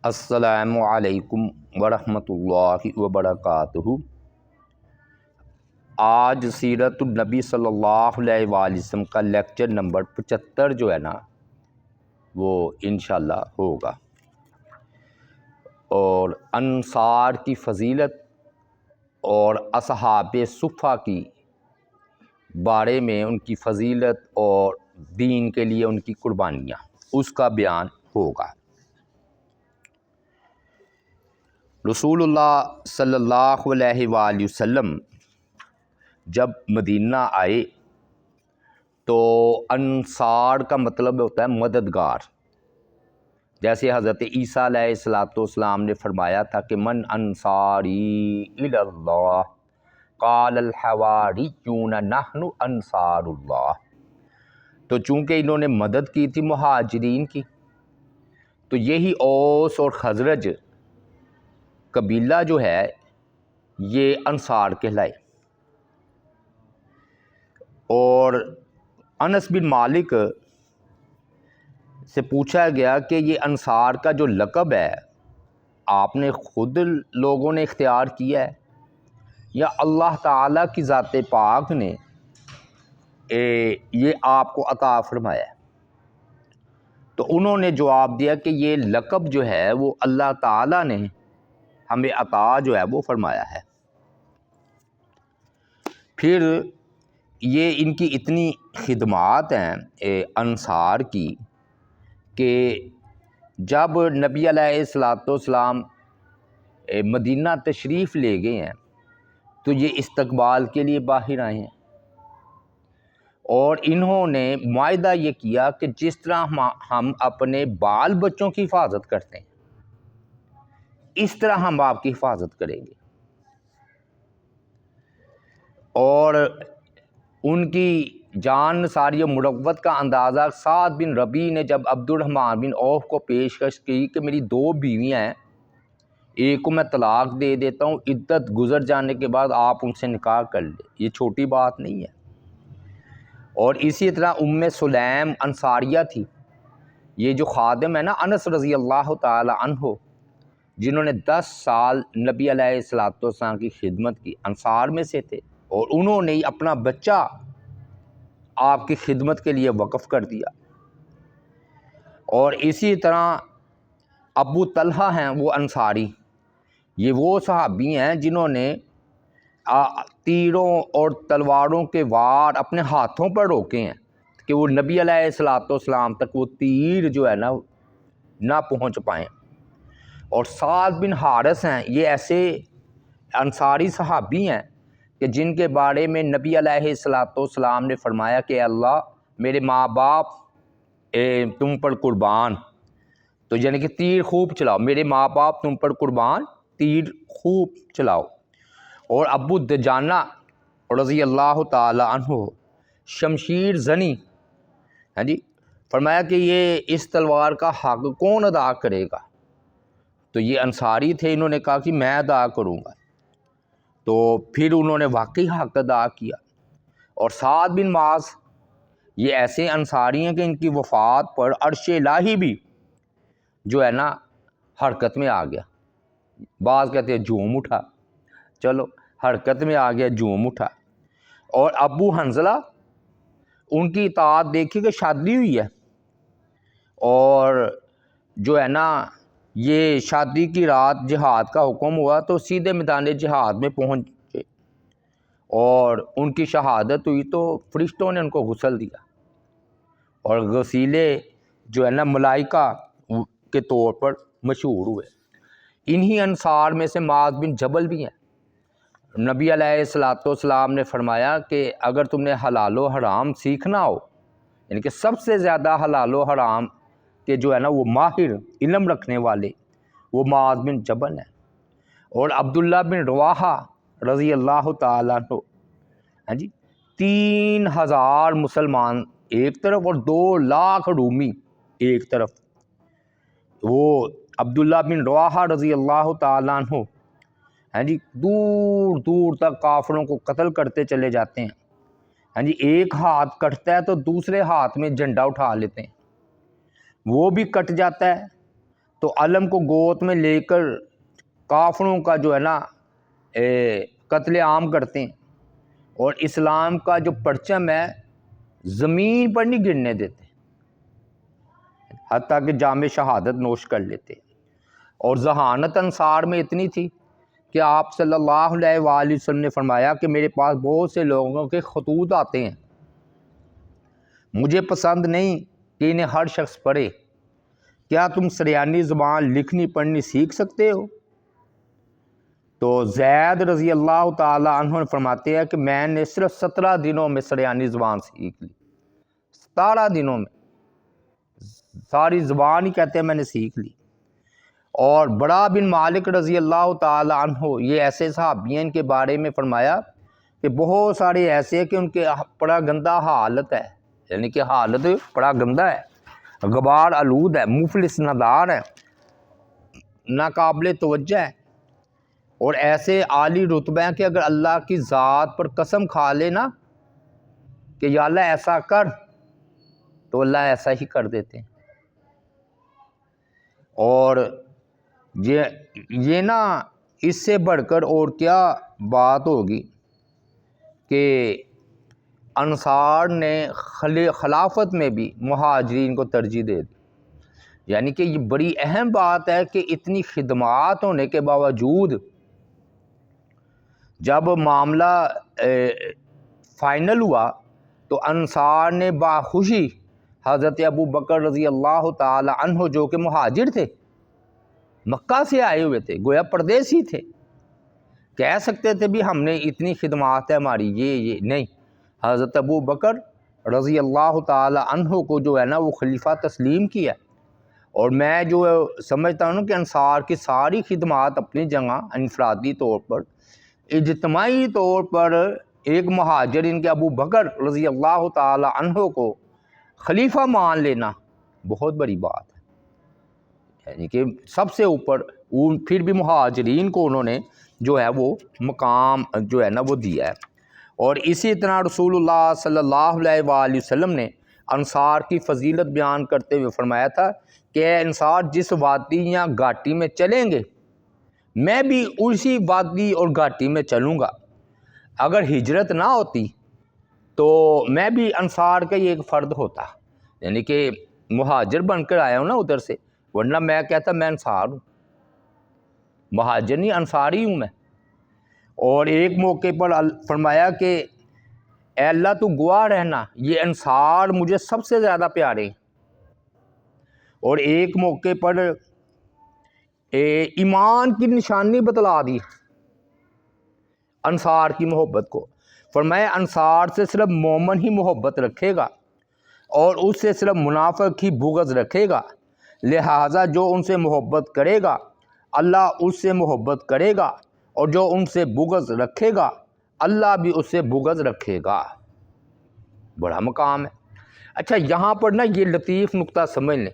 السلام علیکم ورحمۃ اللہ وبرکاتہ۔ آج سیرت النبی صلی اللہ علیہ وآلہ وسلم کا لیکچر نمبر 75 جو ہے نا وہ انشاءاللہ ہوگا، اور انصار کی فضیلت اور اصحاب صفہ کی بارے میں ان کی فضیلت اور دین کے لیے ان کی قربانیاں، اس کا بیان ہوگا۔ رسول اللہ صلی اللہ علیہ وآلہ وسلم جب مدینہ آئے تو انصار کا مطلب ہوتا ہے مددگار، جیسے حضرت عیسیٰ علیہ السلام نے فرمایا تھا کہ من انصاری الی اللہ قال الحواریون نحن انصار اللہ۔ تو چونکہ انہوں نے مدد کی تھی مہاجرین کی، تو یہی اوس اور خزرج قبیلہ جو ہے یہ انصار کہلائے۔ اور انس بن مالک سے پوچھا گیا کہ یہ انصار کا جو لقب ہے آپ نے خود لوگوں نے اختیار کیا ہے یا اللہ تعالیٰ کی ذات پاک نے یہ آپ کو عطا فرمایا ہے؟ تو انہوں نے جواب دیا کہ یہ لقب جو ہے وہ اللہ تعالیٰ نے ہمیں عطا جو ہے وہ فرمایا ہے۔ پھر یہ ان کی اتنی خدمات ہیں انصار کی کہ جب نبی علیہ السلام مدینہ تشریف لے گئے ہیں تو یہ استقبال کے لیے باہر آئے ہیں، اور انہوں نے معاہدہ یہ کیا کہ جس طرح ہم اپنے بال بچوں کی حفاظت کرتے ہیں اس طرح ہم آپ کی حفاظت کریں گے۔ اور ان کی جان نثاری و مروت کا اندازہ سعد بن ربیع نے جب عبد الرحمن بن عوف کو پیشکش کی کہ میری 2 بیویاں ہیں، ایک کو میں طلاق دے دیتا ہوں، عدت گزر جانے کے بعد آپ ان سے نکاح کر لیں، یہ چھوٹی بات نہیں ہے۔ اور اسی طرح سلیم انصاریہ تھی، یہ جو خادم ہے نا انس رضی اللہ تعالی عنہ، جنہوں نے 10 سال نبی علیہ السلام کی خدمت کی، انصار میں سے تھے، اور انہوں نے اپنا بچہ آپ کی خدمت کے لیے وقف کر دیا۔ اور اسی طرح ابو طلحہ ہیں وہ انصاری، یہ وہ صحابی ہیں جنہوں نے تیروں اور تلواروں کے وار اپنے ہاتھوں پر روکے ہیں کہ وہ نبی علیہ السلام تک وہ تیر جو ہے نا نہ پہنچ پائیں۔ اور سعد بن حارث ہیں، یہ ایسے انصاری صحابی ہیں کہ جن کے بارے میں نبی علیہ السلام نے فرمایا کہ اللہ میرے ماں باپ تم پر قربان، تو یعنی کہ تیر خوب چلاؤ، میرے ماں باپ تم پر قربان، تیر خوب چلاؤ۔ اور ابو دجانہ رضی اللہ تعالی عنہ شمشیر زنی، ہاں جی، فرمایا کہ یہ اس تلوار کا حق کون ادا کرے گا؟ تو یہ انصاری تھے، انہوں نے کہا کہ میں ادا کروں گا، تو پھر انہوں نے واقعی حق ادا کیا۔ اور سعد بن معاذ یہ ایسے انصاری ہیں کہ ان کی وفات پر عرش الہی بھی جو ہے نا حرکت میں آ گیا، بعض کہتے ہیں جھوم اٹھا، چلو حرکت میں آ گیا، جھوم اٹھا۔ اور ابو حنظلہ ان کی اطاعت دیکھی کہ شادی ہوئی ہے، اور جو ہے نا یہ شادی کی رات جہاد کا حکم ہوا تو سیدھے میدان جہاد میں پہنچے، اور ان کی شہادت ہوئی تو فرشتوں نے ان کو غسل دیا، اور غسیلے جو ہے نا ملائکہ کے طور پر مشہور ہوئے۔ انہی انصار میں سے معاذ بن جبل بھی ہیں۔ نبی علیہ السلام نے فرمایا کہ اگر تم نے حلال و حرام سیکھنا ہو، یعنی کہ سب سے زیادہ حلال و حرام کہ جو ہے نا وہ ماہر علم رکھنے والے وہ معاذ بن جبل ہیں۔ اور عبداللہ بن رواحہ رضی اللہ تعالیٰ عنہ، ہاں جی، 3000 مسلمان ایک طرف اور 2 لاکھ رومی ایک طرف، وہ عبداللہ بن رواحہ رضی اللہ تعالیٰ عنہ، ہاں جی، دور دور تک کافروں کو قتل کرتے چلے جاتے ہیں، ہاں جی، ایک ہاتھ کٹتا ہے تو دوسرے ہاتھ میں جھنڈا اٹھا لیتے ہیں، وہ بھی کٹ جاتا ہے تو علم کو گود میں لے کر کافروں کا جو ہے نا قتل عام کرتے ہیں، اور اسلام کا جو پرچم ہے زمین پر نہیں گرنے دیتے، حتیٰ کہ جام شہادت نوش کر لیتے۔ اور ذہانت انصار میں اتنی تھی کہ آپ صلی اللہ علیہ وآلہ وسلم نے فرمایا کہ میرے پاس بہت سے لوگوں کے خطوط آتے ہیں، مجھے پسند نہیں کہ انہیں ہر شخص پڑھے، کیا تم سریانی زبان لکھنی پڑھنی سیکھ سکتے ہو؟ تو زید رضی اللہ تعالی عنہ نے فرماتے ہیں کہ میں نے صرف 17 دنوں میں سریانی زبان سیکھ لی، 17 دنوں میں ساری زبان ہی کہتے ہیں میں نے سیکھ لی۔ اور برا بن مالک رضی اللہ تعالی عنہ، یہ ایسے صحابی ہیں، ان کے بارے میں فرمایا کہ بہت سارے ایسے کہ ان کے بڑا گندہ حالت ہے، یعنی کہ حالت بڑا گندہ ہے، غبار آلود ہے، مفلس ندار ہے، ناقابل توجہ ہے، اور ایسے عالی رتبہ ہیں کہ اگر اللہ کی ذات پر قسم کھا لے نا کہ یا اللہ ایسا کر، تو اللہ ایسا ہی کر دیتے ہیں۔ اور یہ نا اس سے بڑھ کر اور کیا بات ہوگی کہ انصار نے خلافت میں بھی مہاجرین کو ترجیح دے دی، یعنی کہ یہ بڑی اہم بات ہے کہ اتنی خدمات ہونے کے باوجود جب معاملہ فائنل ہوا تو انصار نے باخوشی حضرت ابو بکر رضی اللہ تعالی عنہ، جو کہ مہاجر تھے، مکہ سے آئے ہوئے تھے، گویا پردیسی تھے، کہہ سکتے تھے بھی ہم نے اتنی خدمات ہے ہماری، یہ نہیں، حضرت ابو بکر رضی اللہ تعالی عنہ کو جو ہے نا وہ خلیفہ تسلیم کیا۔ اور میں جو سمجھتا ہوں کہ انصار کی ساری خدمات اپنی جگہ، انفرادی طور پر، اجتماعی طور پر ایک مہاجر ان کے ابو بکر رضی اللہ تعالی عنہ کو خلیفہ مان لینا بہت بڑی بات ہے، یعنی کہ سب سے اوپر پھر بھی مہاجرین کو انہوں نے جو ہے وہ مقام جو ہے نا وہ دیا ہے۔ اور اسی طرح رسول اللہ صلی اللہ علیہ وآلہ وسلم نے انصار کی فضیلت بیان کرتے ہوئے فرمایا تھا کہ اے انصار، جس وادی یا گھاٹی میں چلیں گے میں بھی اسی وادی اور گھاٹی میں چلوں گا، اگر ہجرت نہ ہوتی تو میں بھی انصار کا ہی ایک فرد ہوتا، یعنی کہ مہاجر بن کر آیا ہوں نا ادھر سے، ورنہ میں کہتا میں انصار ہوں، مہاجر نہیں انصاری ہوں میں۔ اور ایک موقع پر فرمایا کہ اے اللہ تو گواہ رہنا، یہ انصار مجھے سب سے زیادہ پیارے ہیں۔ اور ایک موقع پر ایمان کی نشانی بتلا دی انصار کی محبت کو، فرمایا انصار سے صرف مومن ہی محبت رکھے گا اور اس سے صرف منافق ہی بغض رکھے گا، لہٰذا جو ان سے محبت کرے گا اللہ اس سے محبت کرے گا، اور جو ان سے بغض رکھے گا اللہ بھی اس سے بغض رکھے گا۔ بڑا مقام ہے۔ اچھا یہاں پر نا یہ لطیف نقطہ سمجھ لیں،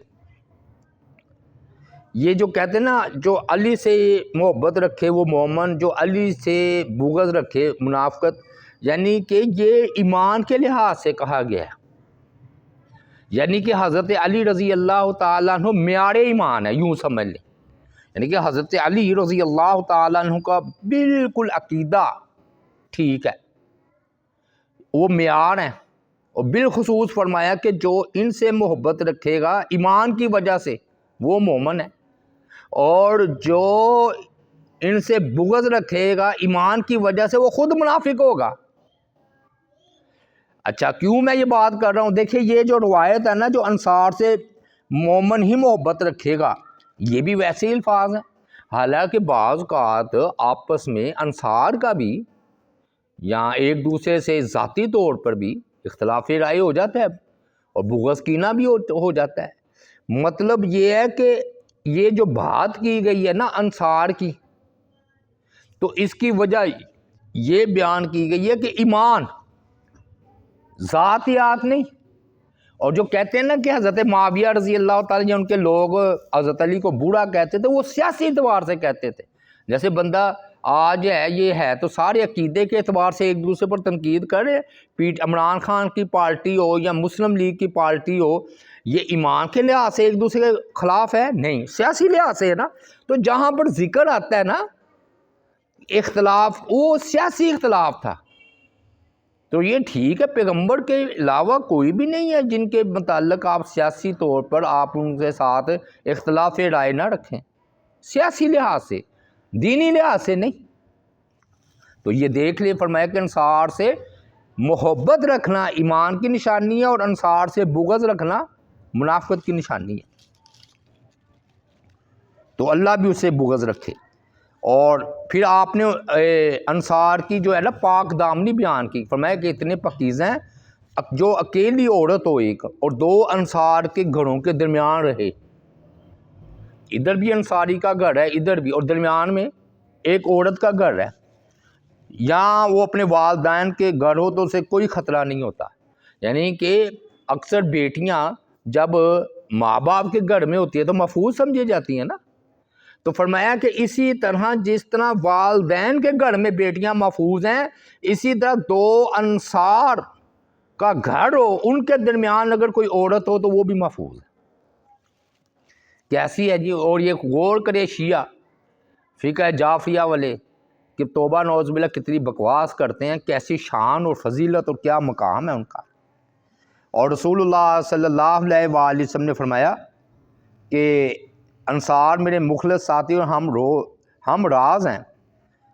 یہ جو کہتے ہیں نا جو علی سے محبت رکھے وہ مومن، جو علی سے بغض رکھے منافقت، یعنی کہ یہ ایمان کے لحاظ سے کہا گیا ہے، یعنی کہ حضرت علی رضی اللہ تعالیٰ عنہ معیار ایمان ہے، یوں سمجھ لیں، یعنی کہ حضرت علی رضی اللہ تعالیٰ عنہ کا بالکل عقیدہ ٹھیک ہے، وہ معیار ہیں۔ اور بالخصوص فرمایا کہ جو ان سے محبت رکھے گا ایمان کی وجہ سے وہ مومن ہے، اور جو ان سے بغض رکھے گا ایمان کی وجہ سے وہ خود منافق ہوگا۔ اچھا کیوں میں یہ بات کر رہا ہوں؟ دیکھیں یہ جو روایت ہے نا جو انصار سے مومن ہی محبت رکھے گا، یہ بھی ویسے ہی الفاظ ہیں، حالانکہ بعض اوقات آپس میں انصار کا بھی یا ایک دوسرے سے ذاتی طور پر بھی اختلاف رائے ہو جاتا ہے اور بغض کینہ بھی ہو جاتا ہے۔ مطلب یہ ہے کہ یہ جو بات کی گئی ہے نا انصار کی، تو اس کی وجہ یہ بیان کی گئی ہے کہ ایمان ذاتیات نہیں۔ اور جو کہتے ہیں نا کہ حضرت معاویہ رضی اللہ تعالیٰ ان کے لوگ حضرت علی کو برا کہتے تھے، وہ سیاسی اعتبار سے کہتے تھے، جیسے بندہ آج ہے یہ ہے تو سارے عقیدے کے اعتبار سے ایک دوسرے پر تنقید کرے، عمران خان کی پارٹی ہو یا مسلم لیگ کی پارٹی ہو یہ ایمان کے لحاظ سے ایک دوسرے کے خلاف ہے نہیں، سیاسی لحاظ سے ہے نا. تو جہاں پر ذکر آتا ہے نا اختلاف، وہ سیاسی اختلاف تھا. تو یہ ٹھیک ہے، پیغمبر کے علاوہ کوئی بھی نہیں ہے جن کے متعلق آپ سیاسی طور پر آپ ان کے ساتھ اختلاف رائے نہ رکھیں، سیاسی لحاظ سے، دینی لحاظ سے نہیں. تو یہ دیکھ لیں، فرمایا کہ انصار سے محبت رکھنا ایمان کی نشانی ہے، اور انصار سے بغض رکھنا منافقت کی نشانی ہے. تو اللہ بھی اسے بغض رکھے. اور پھر آپ نے انصار کی جو ہے نا پاک دامنی بیان کی، فرمایا کہ اتنے پاکیزہ ہیں جو اکیلی عورت ہو ایک اور دو انصار کے گھروں کے درمیان رہے. ادھر بھی انصاری کا گھر ہے، ادھر بھی، اور درمیان میں ایک عورت کا گھر ہے. یا وہ اپنے والدین کے گھر ہو تو اسے کوئی خطرہ نہیں ہوتا. یعنی کہ اکثر بیٹیاں جب ماں باپ کے گھر میں ہوتی ہے تو محفوظ سمجھی جاتی ہیں نا. تو فرمایا کہ اسی طرح جس طرح والدین کے گھر میں بیٹیاں محفوظ ہیں، اسی طرح دو انصار کا گھر ہو ان کے درمیان اگر کوئی عورت ہو تو وہ بھی محفوظ ہے. کیسی ہے جی. اور یہ غور کرے شیعہ فقہ جعفریہ والے کہ توبہ نعوذ باللہ کتنی بکواس کرتے ہیں، کیسی شان اور فضیلت اور کیا مقام ہے ان کا. اور رسول اللہ صلی اللہ علیہ وآلہ وسلم نے فرمایا کہ انصار میرے مخلص ساتھی اور ہم راز ہیں.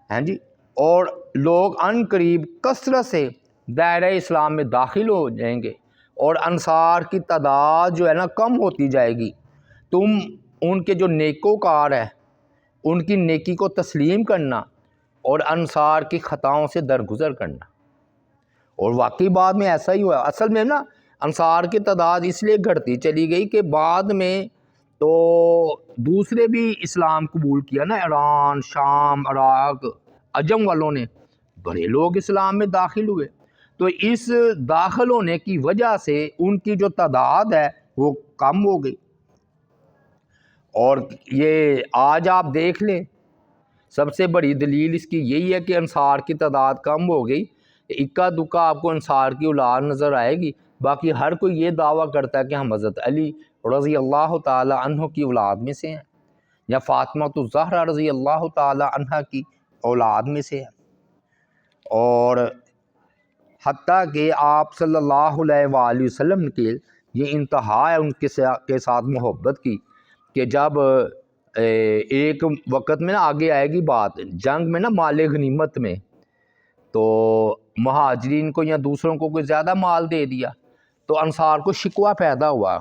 ہیں جی. اور لوگ ان قریب کثرت سے دائرہ اسلام میں داخل ہو جائیں گے اور انصار کی تعداد جو ہے نا کم ہوتی جائے گی. تم ان کے جو نیکوکار ہے ان کی نیکی کو تسلیم کرنا اور انصار کی خطاؤں سے درگزر کرنا. اور واقعی بعد میں ایسا ہی ہوا. اصل میں نا انصار کی تعداد اس لیے گھٹتی چلی گئی کہ بعد میں تو دوسرے بھی اسلام قبول کیا نا، ایران، شام، عراق، عجم والوں نے بڑے لوگ اسلام میں داخل ہوئے. تو اس داخل ہونے کی وجہ سے ان کی جو تعداد ہے وہ کم ہو گئی. اور یہ آج آپ دیکھ لیں سب سے بڑی دلیل اس کی یہی ہے کہ انصار کی تعداد کم ہو گئی. اکا دکا آپ کو انصار کی اولاد نظر آئے گی، باقی ہر کوئی یہ دعویٰ کرتا ہے کہ ہم حضرت علی رضی اللہ تعالی عنہ کی اولاد میں سے ہیں، یا فاطمہ الزہرا رضی اللہ تعالی عنہ کی اولاد میں سے ہیں. اور حتیٰ کہ آپ صلی اللہ علیہ وآلہ وسلم کے یہ انتہا ہے ان کے ساتھ محبت کی کہ جب ایک وقت میں نا آگے آئے گی بات جنگ میں نا مال غنیمت میں، تو مہاجرین کو یا دوسروں کو کوئی زیادہ مال دے دیا تو انصار کو شکوہ پیدا ہوا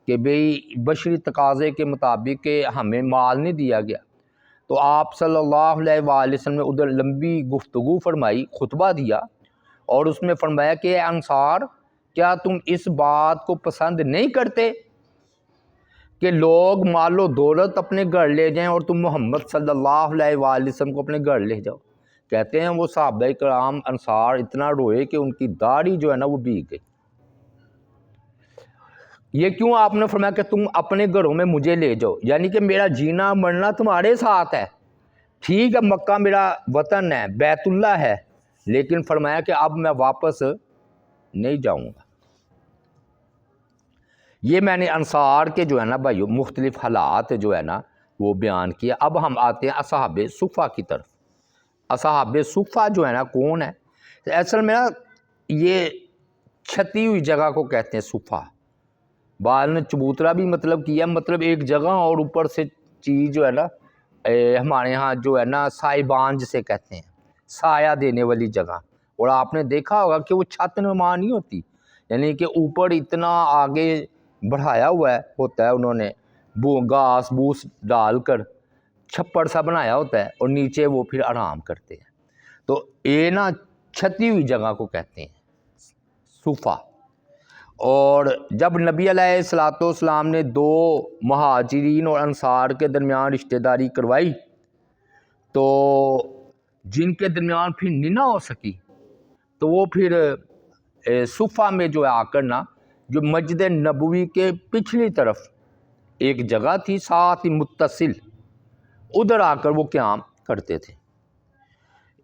کہ بھئی بشری تقاضے کے مطابق کہ ہمیں مال نہیں دیا گیا. تو آپ صلی اللہ علیہ وآلہ وسلم نے ادھر لمبی گفتگو فرمائی، خطبہ دیا، اور اس میں فرمایا کہ اے انصار کیا تم اس بات کو پسند نہیں کرتے کہ لوگ مال و دولت اپنے گھر لے جائیں اور تم محمد صلی اللہ علیہ وآلہ وسلم کو اپنے گھر لے جاؤ. کہتے ہیں وہ صحابہ کرام انصار اتنا روئے کہ ان کی داڑھی جو ہے نا وہ بھیگ گئی. یہ کیوں آپ نے فرمایا کہ تم اپنے گھروں میں مجھے لے جاؤ، یعنی کہ میرا جینا مرنا تمہارے ساتھ ہے. ٹھیک ہے مکہ میرا وطن ہے، بیت اللہ ہے، لیکن فرمایا کہ اب میں واپس نہیں جاؤں گا. یہ میں نے انصار کے جو ہے نا بھائیو مختلف حالات جو ہے نا وہ بیان کیا. اب ہم آتے ہیں اصحاب صفہ کی طرف. اصحاب صفہ جو ہے نا کون ہے؟ اصل میں نا یہ چھتی ہوئی جگہ کو کہتے ہیں صفہ. بعض نے چبوترا بھی مطلب کیا، مطلب ایک جگہ اور اوپر سے چیز جو ہے نا ہمارے ہاں جو ہے نا سائبان جسے کہتے ہیں، سایہ دینے والی جگہ. اور آپ نے دیکھا ہوگا کہ وہ چھت نما نہیں ہوتی، یعنی کہ اوپر اتنا آگے بڑھایا ہوا ہوتا ہے انہوں نے، گھاس بوس ڈال کر چھپڑ سا بنایا ہوتا ہے، اور نیچے وہ پھر آرام کرتے ہیں. تو یہ نا چھتی ہوئی جگہ کو کہتے ہیں صفہ. اور جب نبی علیہ الصلوۃ والسلام نے دو مہاجرین اور انصار کے درمیان رشتہ داری کروائی تو جن کے درمیان پھر نہ ہو سکی تو وہ پھر صفہ میں جو ہے آ کر نا جو مسجد نبوی کے پچھلی طرف ایک جگہ تھی ساتھ ہی متصل، ادھر آ کر وہ قیام کرتے تھے.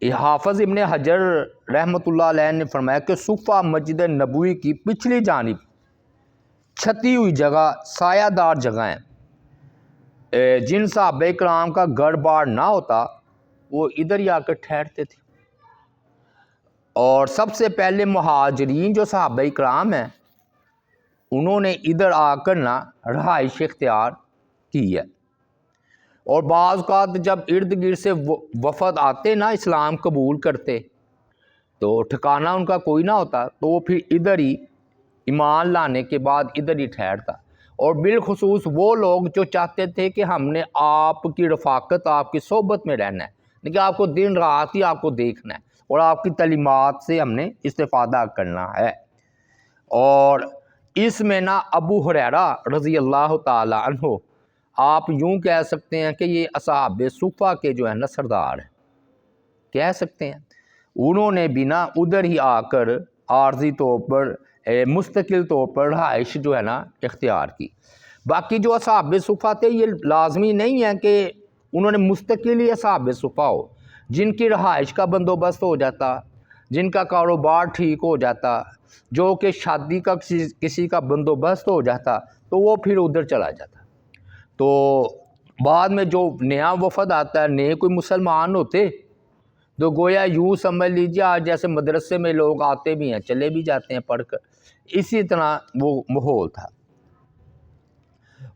حافظ ابن حجر رحمۃ اللہ علیہ نے فرمایا کہ صفہ مسجد نبوی کی پچھلی جانب چھتی ہوئی جگہ، سایہ دار جگہیں، جن صحابہ کرام کا گڑ باڑ نہ ہوتا وہ ادھر ہی آ کر ٹھہرتے تھے۔ اور سب سے پہلے مہاجرین جو صحابہ کرام ہیں انہوں نے ادھر آ کر رہائش اختیار کی ہے۔ اور بعض اوقات جب ارد گرد سے وفد آتے اسلام قبول کرتے تو ٹھکانہ ان کا کوئی نہ ہوتا، تو وہ پھر ادھر ہی ایمان لانے کے بعد ادھر ہی ٹھہرتا۔ اور بالخصوص وہ لوگ جو چاہتے تھے کہ ہم نے آپ کی رفاقت، آپ کی صحبت میں رہنا ہے، لیکن آپ کو دن رات ہی آپ کو دیکھنا ہے اور آپ کی تعلیمات سے ہم نے استفادہ کرنا ہے۔ اور اس میں ابو ہریرہ رضی اللہ تعالی عنہ آپ یوں کہہ سکتے ہیں کہ یہ اصحاب صفہ کے جو ہے سردار ہیں، کہہ سکتے ہیں۔ انہوں نے بھی ادھر ہی آ کر عارضی طور پر مستقل طور پر رہائش جو ہے اختیار کی۔ باقی جو اصحاب صفہ تھے یہ لازمی نہیں ہے کہ انہوں نے مستقل ہی اصحاب صفہ ہو، جن کی رہائش کا بندوبست ہو جاتا، جن کا کاروبار ٹھیک ہو جاتا، جو کہ شادی کا کسی کا بندوبست ہو جاتا تو وہ پھر ادھر چلا جاتا۔ تو بعد میں جو نیا وفد آتا ہے، نئے کوئی مسلمان ہوتے تو گویا یوں سمجھ لیجیے آج جیسے مدرسے میں لوگ آتے بھی ہیں چلے بھی جاتے ہیں پڑھ کر، اسی طرح وہ ماحول تھا۔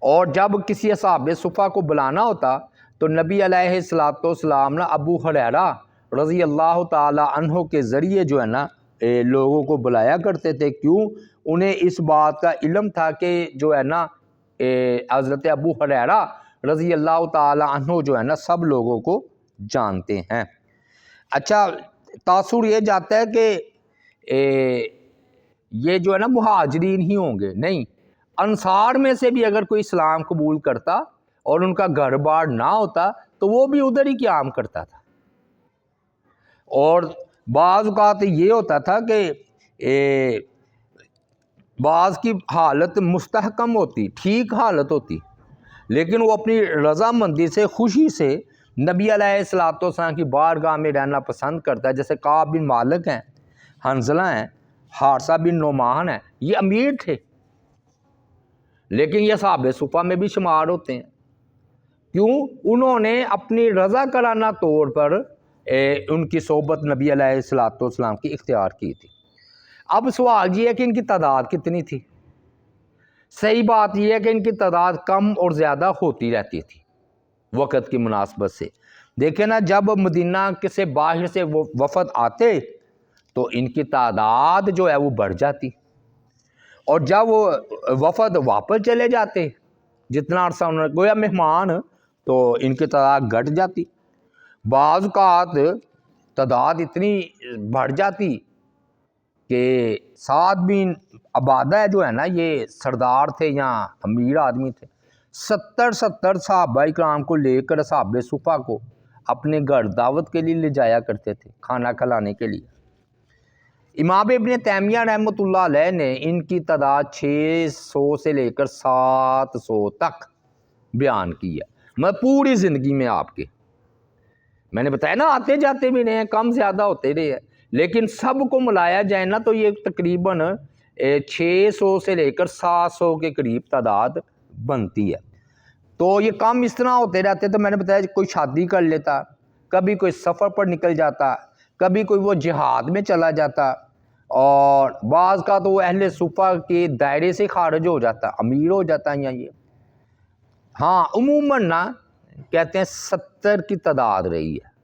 اور جب کسی اصحاب صفہ کو بلانا ہوتا تو نبی علیہ الصلوۃ والسلام ابو ہریرہ رضی اللہ تعالی عنہ کے ذریعے جو ہے لوگوں کو بلایا کرتے تھے۔ کیوں؟ انہیں اس بات کا علم تھا کہ جو ہے حضرت ابو ہریرہ رضی اللہ تعالی عنہ جو ہے سب لوگوں کو جانتے ہیں۔ اچھا، تاثر یہ جاتا ہے کہ یہ جو ہے مہاجرین ہی ہوں گے، نہیں، انصار میں سے بھی اگر کوئی اسلام قبول کرتا اور ان کا گھر بار نہ ہوتا تو وہ بھی ادھر ہی قیام کرتا تھا۔ اور بعض اوقات یہ ہوتا تھا کہ بعض کی حالت مستحکم ہوتی، ٹھیک حالت ہوتی، لیکن وہ اپنی رضامندی سے، خوشی سے نبی علیہ الصلوۃ والسلام کی بارگاہ میں رہنا پسند کرتا ہے۔ جیسے کعب بن مالک ہیں، حنظلہ ہیں، حارثہ بن نعمان ہیں، یہ امیر تھے لیکن یہ اصحاب صفہ میں بھی شمار ہوتے ہیں۔ کیوں؟ انہوں نے اپنی رضا کرانہ طور پر ان کی صحبت نبی علیہ الصلوۃ والسلام کی اختیار کی تھی۔ اب سوال یہ ہے کہ ان کی تعداد کتنی تھی؟ صحیح بات یہ ہے کہ ان کی تعداد کم اور زیادہ ہوتی رہتی تھی وقت کی مناسبت سے۔ دیکھیں جب مدینہ سے باہر سے وفد آتے تو ان کی تعداد جو ہے وہ بڑھ جاتی، اور جب وہ وفد واپس چلے جاتے جتنا عرصہ انہوں نے گویا مہمان تو ان کی تعداد گھٹ جاتی۔ بعض اوقات تعداد اتنی بڑھ جاتی کہ سعد بن عبادہ جو ہے یہ سردار تھے یا امیر آدمی تھے، 70 صحابہ کرام کو لے کر اصحاب صفہ کو اپنے گھر دعوت کے لیے لے جایا کرتے تھے، کھانا کھلانے کے لیے۔ امام ابن تیمیہ رحمۃ اللہ علیہ نے ان کی تعداد 600 سے لے کر 700 تک بیان کی ہے، میں پوری زندگی میں آپ کے، میں نے بتایا آتے جاتے بھی رہے ہیں، کم زیادہ ہوتے رہے ہیں، لیکن سب کو ملایا جائے تو یہ تقریباً 600 سے لے کر 700 کے قریب تعداد بنتی ہے۔ تو یہ کام اس طرح ہوتے رہتے، تو میں نے بتایا کوئی شادی کر لیتا، کبھی کوئی سفر پر نکل جاتا، کبھی کوئی وہ جہاد میں چلا جاتا، اور بعض کا تو وہ اہل صفہ کے دائرے سے خارج ہو جاتا، امیر ہو جاتا یا یہ۔ ہاں عموماً کہتے ہیں 70 کی تعداد رہی ہے،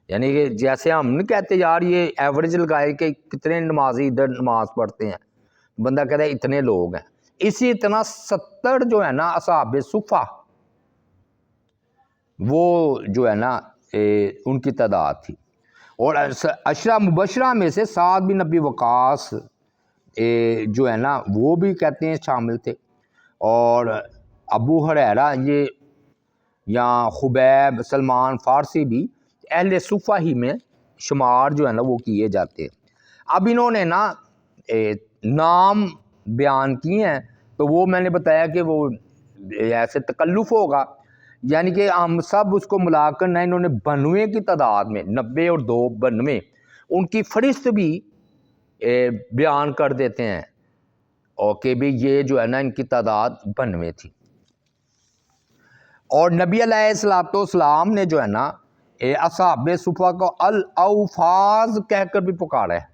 یعنی کہ جیسے ہم نہیں کہتے یار یہ ایوریج لگائے کہ کتنے نمازی ادھر نماز پڑھتے ہیں، بندہ کہتا ہے اتنے لوگ ہیں، اسی طرح 70 جو ہے اصحاب صفہ وہ جو ہے ان کی تعداد تھی۔ اور عشرہ مبشرہ میں سے سعد بن ابی وقاص جو ہے وہ بھی کہتے ہیں شامل تھے، اور ابو ہریرہ یہ یا خبیب، سلمان فارسی بھی اہل صفہ ہی میں شمار جو ہے وہ کیے جاتے ہیں۔ اب انہوں نے نام بیان کیے ہیں تو وہ میں نے بتایا کہ وہ ایسے تکلف ہوگا، یعنی کہ ہم سب اس کو ملا کر انہوں نے 92 کی تعداد میں 90 اور 2 92 ان کی فہرست بھی بیان کر دیتے ہیں اور کہ بھی یہ جو ہے نا ان کی تعداد 92 تھی. اور نبی علیہ الصلوۃ والسلام نے جو ہے نا اصحاب صفہ کو الاوفاظ کہہ کر بھی پکارا ہے.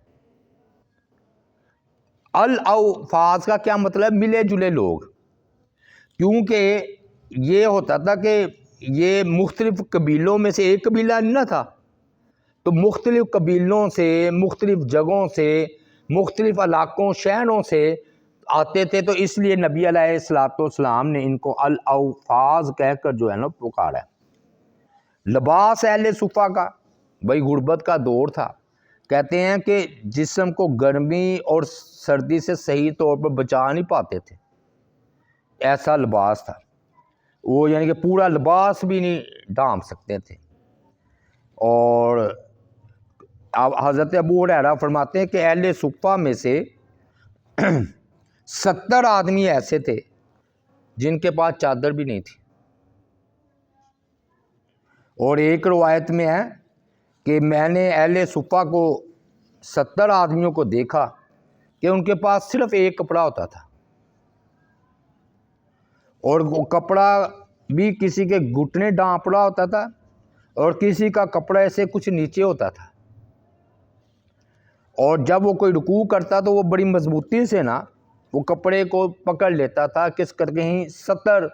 الاوفاظ کا کیا مطلب؟ ملے جلے لوگ. کیونکہ یہ ہوتا تھا کہ یہ مختلف قبیلوں میں سے ایک قبیلہ نہیں نہ تھا، تو مختلف قبیلوں سے، مختلف جگہوں سے، مختلف علاقوں شہروں سے آتے تھے، تو اس لیے نبی علیہ الصلوۃ والسلام نے ان کو الاوفاظ کہہ کر جو ہے نا پکارا ہے. لباس اہل صفہ کا بھائی غربت کا دور تھا، کہتے ہیں کہ جسم کو گرمی اور سردی سے صحیح طور پر بچا نہیں پاتے تھے، ایسا لباس تھا وہ، یعنی کہ پورا لباس بھی نہیں ڈھانپ سکتے تھے. اور اب حضرت ابو ہریرہ فرماتے ہیں کہ اہل صفہ میں سے 70 آدمی ایسے تھے جن کے پاس چادر بھی نہیں تھی. اور ایک روایت میں ہے کہ میں نے اہل صفہ کو 70 آدمیوں کو دیکھا کہ ان کے پاس صرف ایک کپڑا ہوتا تھا، اور وہ کپڑا بھی کسی کے گھٹنے ڈانپ رہا ہوتا تھا اور کسی کا کپڑا ایسے کچھ نیچے ہوتا تھا. اور جب وہ کوئی رکوع کرتا تو وہ بڑی مضبوطی سے نا وہ کپڑے کو پکڑ لیتا تھا کہ اس کر کہیں 70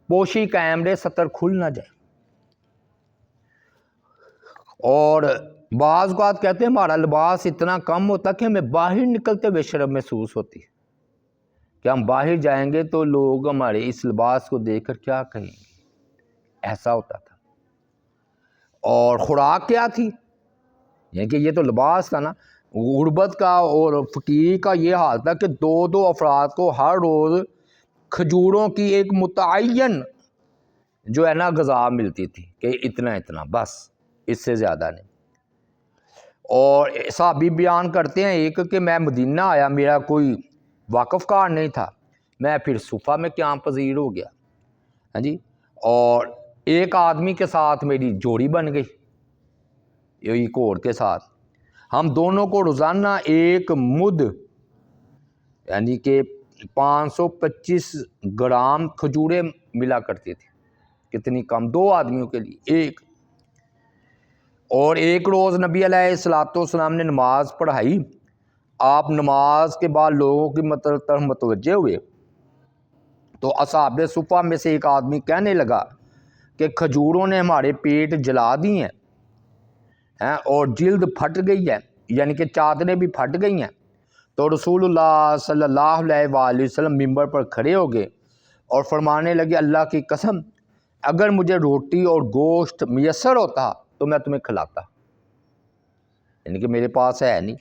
پوشی قائم رہے، 70 کھل نہ جائے. اور بعض اوقات کہتے ہیں ہمارا لباس اتنا کم ہوتا کہ ہمیں باہر نکلتے ہوئے شرم محسوس ہوتی ہے کہ ہم باہر جائیں گے تو لوگ ہمارے اس لباس کو دیکھ کر کیا کہیں گے، ایسا ہوتا تھا. اور خوراک کیا تھی؟ یعنی کہ یہ تو لباس تھا نا. غربت کا اور فقیر کا یہ حال تھا کہ 2 افراد کو ہر روز کھجوروں کی ایک متعین جو ہے نا غذا ملتی تھی کہ اتنا اتنا، بس اس سے زیادہ نہیں. اور صحابی بیان کرتے ہیں ایک کہ میں مدینہ آیا، میرا کوئی واقف کار نہیں تھا، میں پھر صفہ میں قیام پذیر ہو گیا. ہاں جی. اور ایک آدمی کے ساتھ میری جوڑی بن گئی، ایک اور کے ساتھ. ہم دونوں کو روزانہ 1 مد یعنی کہ 525 گرام کھجوریں ملا کرتی تھی. کتنی کم، 2 آدمیوں کے لیے ایک. اور ایک روز نبی علیہ الصلوۃ والسلام نے نماز پڑھائی. آپ نماز کے بعد لوگوں کی طرف متوجہ ہوئے تو اصحاب صفہ میں سے ایک آدمی کہنے لگا کہ کھجوروں نے ہمارے پیٹ جلا دی ہیں اور جلد پھٹ گئی ہے، یعنی کہ چادریں بھی پھٹ گئی ہیں. تو رسول اللہ صلی اللہ علیہ وآلہ وسلم ممبر پر کھڑے ہو گئے اور فرمانے لگے اللہ کی قسم اگر مجھے روٹی اور گوشت میسر ہوتا تو میں تمہیں کھلاتا، یعنی کہ میرے پاس ہے نہیں.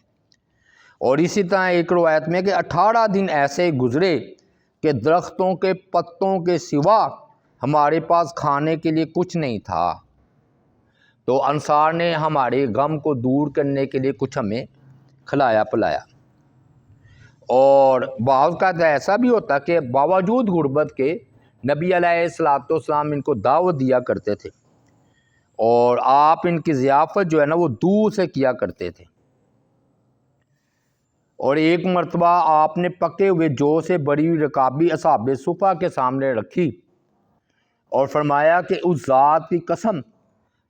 اور اسی طرح ایک روایت میں کہ 18 دن ایسے گزرے کہ درختوں کے پتوں کے سوا ہمارے پاس کھانے کے لیے کچھ نہیں تھا. تو انصار نے ہمارے غم کو دور کرنے کے لیے کچھ ہمیں کھلایا پلایا. اور بعض کا ایسا بھی ہوتا کہ باوجود غربت کے نبی علیہ الصلوۃ والسلام ان کو دعوت دیا کرتے تھے اور آپ ان کی ضیافت جو ہے نا وہ دور سے کیا کرتے تھے. اور ایک مرتبہ آپ نے پکے ہوئے جو سے بڑی ہوئی رکابی اصحاب صفہ کے سامنے رکھی اور فرمایا کہ اس ذات کی قسم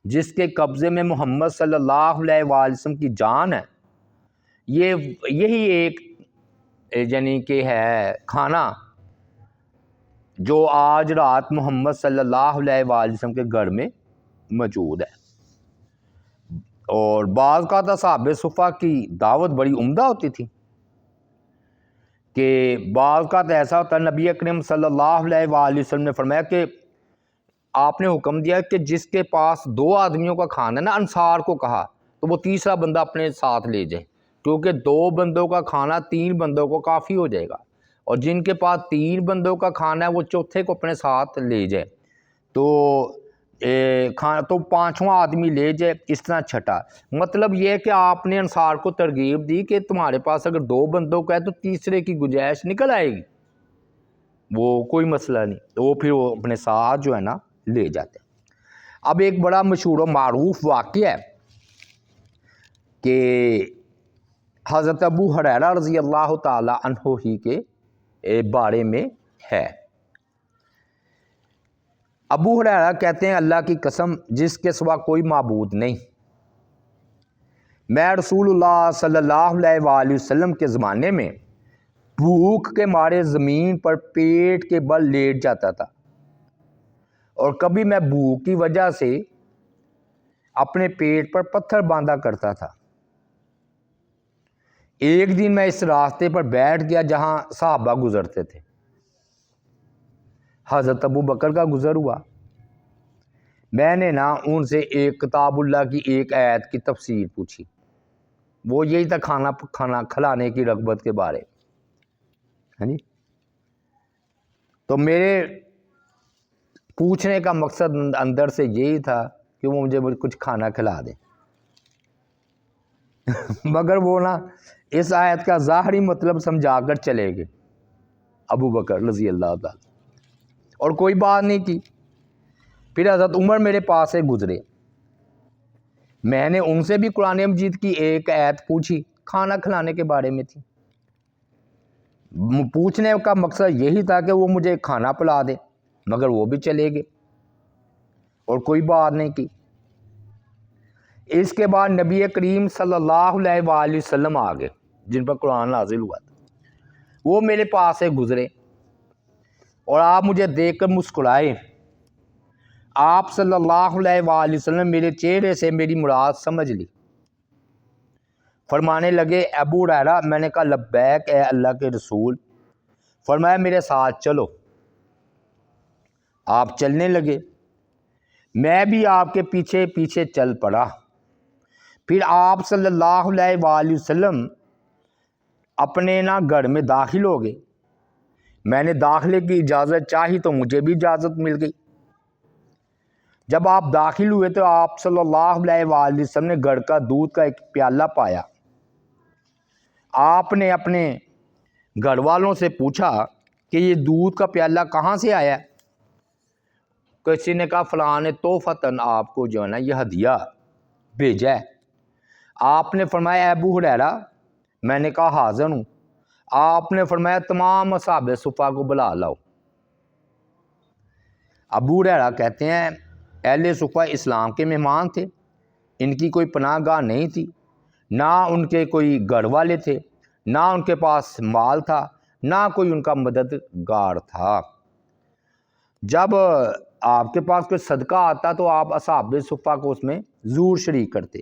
جس کے قبضے میں محمد صلی اللہ علیہ وآلہ وسلم کی جان ہے، یہی ایک یعنی کہ ہے کھانا جو آج رات محمد صلی اللہ علیہ وآلہ وسلم کے گھر میں موجود ہے. اور بعض کا اصحاب صفہ کی دعوت بڑی عمدہ ہوتی تھی کہ بعض کا ایسا ہوتا نبی اکرم صلی اللہ علیہ وآلہ وسلم نے فرمایا کہ آپ نے حکم دیا کہ جس کے پاس 2 آدمیوں کا کھانا ہے نا، انصار کو کہا تو وہ تیسرا بندہ اپنے ساتھ لے جائے، کیونکہ 2 بندوں کا کھانا 3 بندوں کو کافی ہو جائے گا، اور جن کے پاس 3 بندوں کا کھانا ہے وہ چوتھے کو اپنے ساتھ لے جائے، تو تو 5واں آدمی لے جائے، اس طرح چھٹا. مطلب یہ ہے کہ آپ نے انصار کو ترغیب دی کہ تمہارے پاس اگر 2 بندوں کا ہے تو تیسرے کی گنجائش نکل آئے گی، وہ کوئی مسئلہ نہیں، تو وہ پھر وہ اپنے ساتھ جو ہے نا لے جاتے ہیں. اب ایک بڑا مشہور و معروف واقعہ ہے کہ حضرت ابو ہریرہ رضی اللہ تعالی عنہ ہی کے بارے میں ہے۔ ابو ہریرہ کہتے ہیں اللہ کی قسم جس کے سوا کوئی معبود نہیں، میں رسول اللہ صلی اللہ علیہ وآلہ وسلم کے زمانے میں بھوک کے مارے زمین پر پیٹ کے بل لیٹ جاتا تھا، اور کبھی میں بھوک کی وجہ سے اپنے پیٹ پر پتھر باندھا کرتا تھا۔ ایک دن میں اس راستے پر بیٹھ گیا جہاں صحابہ گزرتے تھے۔ حضرت ابو بکر کا گزر ہوا، میں نے ان سے ایک کتاب اللہ کی ایک آیت کی تفسیر پوچھی، وہ یہی تھا کھانا کھلانے کی رغبت کے بارے۔ ہاں جی، تو میرے پوچھنے کا مقصد اندر سے یہی تھا کہ وہ مجھے کچھ کھانا کھلا دیں مگر وہ اس آیت کا ظاہری مطلب سمجھا کر چلے گئے ابو بکر رضی اللہ تعالی، اور کوئی بات نہیں کی۔ پھر حضرت عمر میرے پاس سے گزرے، میں نے ان سے بھی قرآن مجید کی ایک آیت پوچھی، کھانا کھلانے کے بارے میں تھی۔ پوچھنے کا مقصد یہی تھا کہ وہ مجھے کھانا پلا دے، مگر وہ بھی چلے گئے اور کوئی بات نہیں کی۔ اس کے بعد نبی کریم صلی اللہ علیہ وآلہ وسلم آ گئے جن پر قرآن نازل ہوا تھا، وہ میرے پاس سے گزرے اور آپ مجھے دیکھ کر مسکرائے۔ آپ صلی اللہ علیہ وآلہ وسلم میرے چہرے سے میری مراد سمجھ لی، فرمانے لگے ابو ہریرہ، میں نے کہا لبیک اے اللہ کے رسول۔ فرمایا میرے ساتھ چلو۔ آپ چلنے لگے، میں بھی آپ کے پیچھے پیچھے چل پڑا۔ پھر آپ صلی اللہ علیہ وآلہ وسلم اپنے گھر میں داخل ہو گئے۔ میں نے داخلے کی اجازت چاہی تو مجھے بھی اجازت مل گئی۔ جب آپ داخل ہوئے تو آپ صلی اللہ علیہ وآلہ وسلم نے گھر کا دودھ کا ایک پیالہ پایا۔ آپ نے اپنے گھر والوں سے پوچھا کہ یہ دودھ کا پیالہ کہاں سے آیا؟ کسی نے کہا فلاں نے تحفتاً آپ کو یہ ہدیہ بھیجا ہے۔ آپ نے فرمایا ابو ہریرہ، میں نے کہا حاضر ہوں۔ آپ نے فرمایا تمام اصحاب صفہ کو بلا لاؤ۔ ابو ہریرہ کہتے ہیں اہل صفہ اسلام کے مہمان تھے، ان کی کوئی پناہ گاہ نہیں تھی، نہ ان کے کوئی گھر والے تھے، نہ ان کے پاس مال تھا، نہ کوئی ان کا مددگار تھا۔ جب آپ کے پاس کوئی صدقہ آتا تو آپ اصحاب صفہ کو اس میں ضرور شریک کرتے۔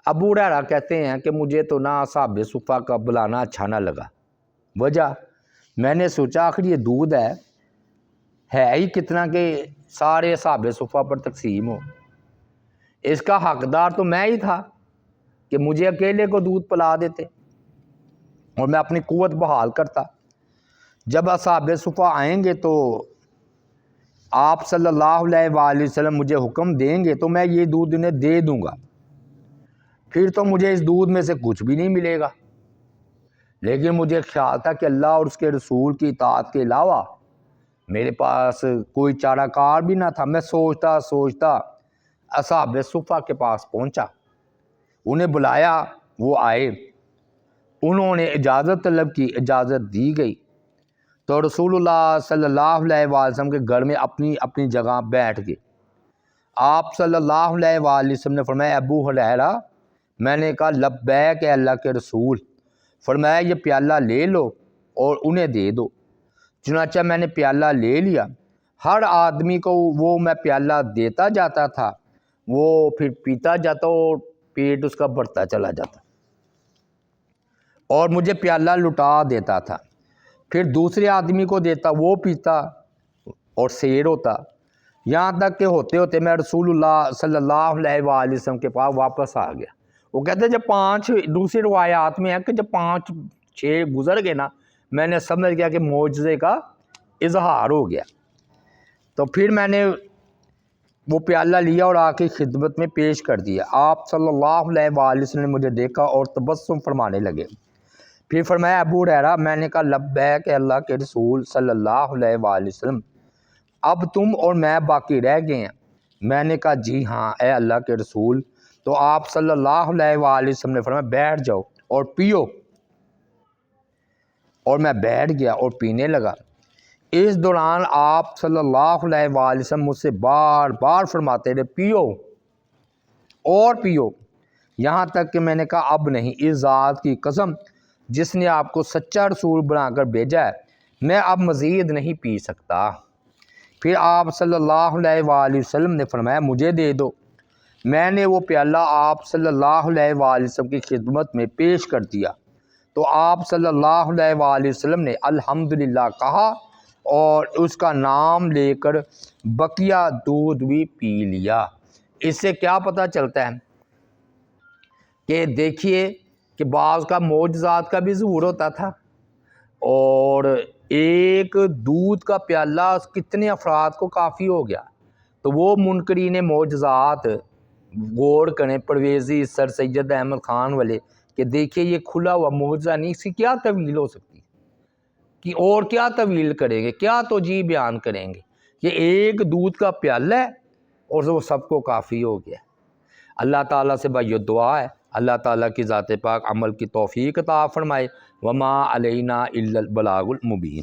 ابو ہریرہ کہتے ہیں کہ مجھے تو اصحاب صفہ کا بلانا اچھا نہ لگا۔ وجہ، میں نے سوچا آخر یہ دودھ ہے ہی کتنا کہ سارے اصحاب صفہ پر تقسیم ہو، اس کا حقدار تو میں ہی تھا کہ مجھے اکیلے کو دودھ پلا دیتے اور میں اپنی قوت بحال کرتا۔ جب اصحاب صفہ آئیں گے تو آپ صلی اللہ علیہ وآلہ وسلم مجھے حکم دیں گے تو میں یہ دودھ انہیں دے دوں گا، پھر تو مجھے اس دودھ میں سے کچھ بھی نہیں ملے گا۔ لیکن مجھے خیال تھا کہ اللہ اور اس کے رسول کی اطاعت کے علاوہ میرے پاس کوئی چارہ کار بھی نہ تھا۔ میں سوچتا اصحاب صفہ کے پاس پہنچا، انہیں بلایا، وہ آئے، انہوں نے اجازت طلب کی، اجازت دی گئی تو رسول اللہ صلی اللہ علیہ وآلہ وسلم کے گھر میں اپنی اپنی جگہ بیٹھ گئے۔ آپ صلی اللہ علیہ وآلہ وسلم نے فرمایا ابو ہریرہ، میں نے کہا لبیک اے اللہ کے رسول۔ فرمایا یہ پیالہ لے لو اور انہیں دے دو۔ چنانچہ میں نے پیالہ لے لیا، ہر آدمی کو وہ میں پیالہ دیتا جاتا تھا، وہ پھر پیتا جاتا اور پیٹ اس کا بڑھتا چلا جاتا اور مجھے پیالہ لٹا دیتا تھا، پھر دوسرے آدمی کو دیتا، وہ پیتا اور سیر ہوتا، یہاں تک کہ ہوتے ہوتے میں رسول اللہ صلی اللہ علیہ وآلہ وسلم کے پاس واپس آ گیا۔ وہ کہتے ہیں جب دوسری روایات میں ہے کہ جب 5-6 گزر گئے میں نے سمجھ گیا کہ معجزے کا اظہار ہو گیا۔ تو پھر میں نے وہ پیالہ لیا اور آ کے خدمت میں پیش کر دیا۔ آپ صلی اللہ علیہ وآلہ وسلم نے مجھے دیکھا اور تبسم فرمانے لگے۔ پھر فرمایا ابو ہریرہ، میں نے کہا لبیک اے اللہ کے رسول صلی اللہ علیہ وآلہ وسلم، اب تم اور میں باقی رہ گئے ہیں۔ میں نے کہا جی ہاں اے اللہ کے رسول۔ تو آپ صلی اللہ علیہ وآلہ وسلم نے فرمایا بیٹھ جاؤ اور پیو۔ اور میں بیٹھ گیا اور پینے لگا۔ اس دوران آپ صلی اللہ علیہ وآلہ وسلم مجھ سے بار بار فرماتے رہے پیو اور پیو، یہاں تک کہ میں نے کہا اب نہیں، اس ذات کی قسم جس نے آپ کو سچا رسول بنا کر بھیجا ہے، میں اب مزید نہیں پی سکتا۔ پھر آپ صلی اللہ علیہ وآلہ وسلم نے فرمایا مجھے دے دو۔ میں نے وہ پیالہ آپ صلی اللہ علیہ وآلہ وسلم کی خدمت میں پیش کر دیا تو آپ صلی اللہ علیہ وآلہ وسلم نے الحمدللہ کہا اور اس کا نام لے کر بقیہ دودھ بھی پی لیا۔ اس سے کیا پتہ چلتا ہے کہ دیکھیے کہ بعض کا معجزات کا بھی ظہور ہوتا تھا، اور ایک دودھ کا پیالہ کتنے افراد کو کافی ہو گیا۔ تو وہ منکرین معجزات غور کریں، پرویزی، سر سید احمد خان والے، کہ دیکھیے یہ کھلا ہوا معجزہ نہیں، اس کی کیا تویل ہو سکتی ہے، کہ اور کیا تویل کریں گے، کیا توجیہ بیان کریں گے۔ یہ ایک دودھ کا پیالہ ہے اور وہ سب کو کافی ہو گیا۔ اللہ تعالیٰ سے بھائیو دعا ہے اللہ تعالیٰ کی ذات پاک عمل کی توفیق عطا فرمائے۔ وما علینا الا البلاغ المبین۔